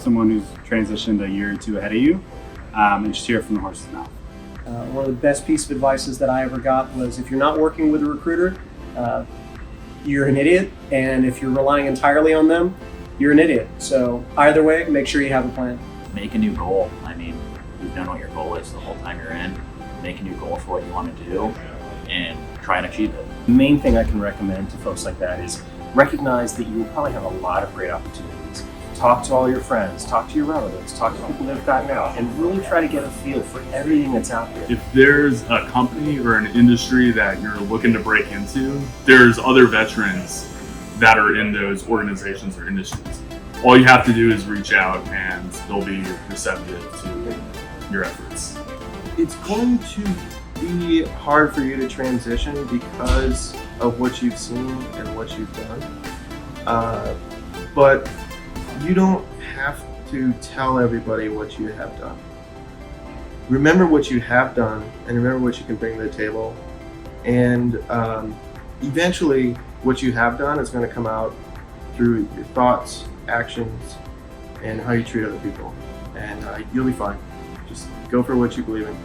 someone who's transitioned a year or two ahead of you, and just hear it from the horse's mouth. One of the best piece of advice that I ever got was, if you're not working with a recruiter, you're an idiot, and if you're relying entirely on them, you're an idiot. So either way, make sure you have a plan. Make a new goal. I mean, you've known what your goal is the whole time you're in. Make a new goal for what you want to do and try and achieve it. The main thing I can recommend to folks like that is recognize that you will probably have a lot of great opportunities. Talk to all your friends, talk to your relatives, talk to people that have gotten out, and really try to get a feel for everything that's out there. If there's a company or an industry that you're looking to break into, there's other veterans that are in those organizations or industries. All you have to do is reach out and they'll be receptive to your efforts. It's going to be hard for you to transition because of what you've seen and what you've done. But you don't have to tell everybody what you have done. Remember what you have done and remember what you can bring to the table. And eventually what you have done is going to come out through your thoughts, actions, and how you treat other people. And you'll be fine. Just go for what you believe in.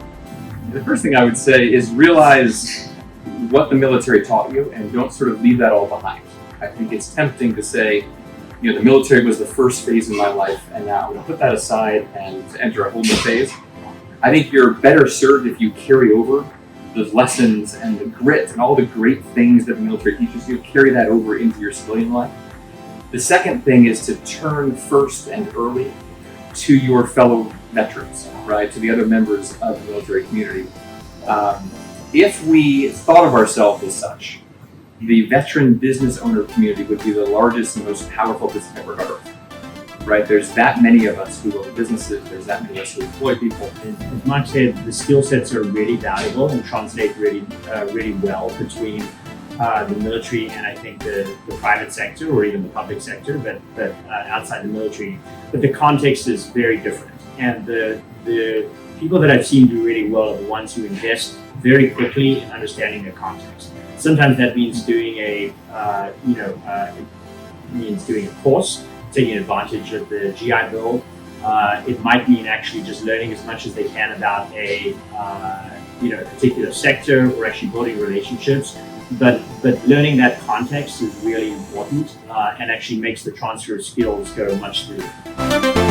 The first thing I would say is realize what the military taught you and don't sort of leave that all behind. I think it's tempting to say, the military was the first phase in my life and now I'm going to put that aside and enter a whole new phase. I think you're better served if you carry over those lessons and the grit and all the great things that the military teaches you, carry that over into your civilian life. The second thing is to turn first and early to your fellow veterans, right? To the other members of the military community. If we thought of ourselves as such, the veteran business owner community would be the largest and most powerful business network on earth, right? There's that many of us who own businesses, there's that many of us who employ people. As Mike said, the skill sets are really valuable and translate really well between the military and I think the private sector or even the public sector, but outside the military. But the context is very different. And the people that I've seen do really well are the ones who invest very quickly in understanding the context. Sometimes that means doing a course, taking advantage of the GI Bill. It might mean actually just learning as much as they can about a particular sector or actually building relationships. But learning that context is really important and actually makes the transfer of skills go much smoother.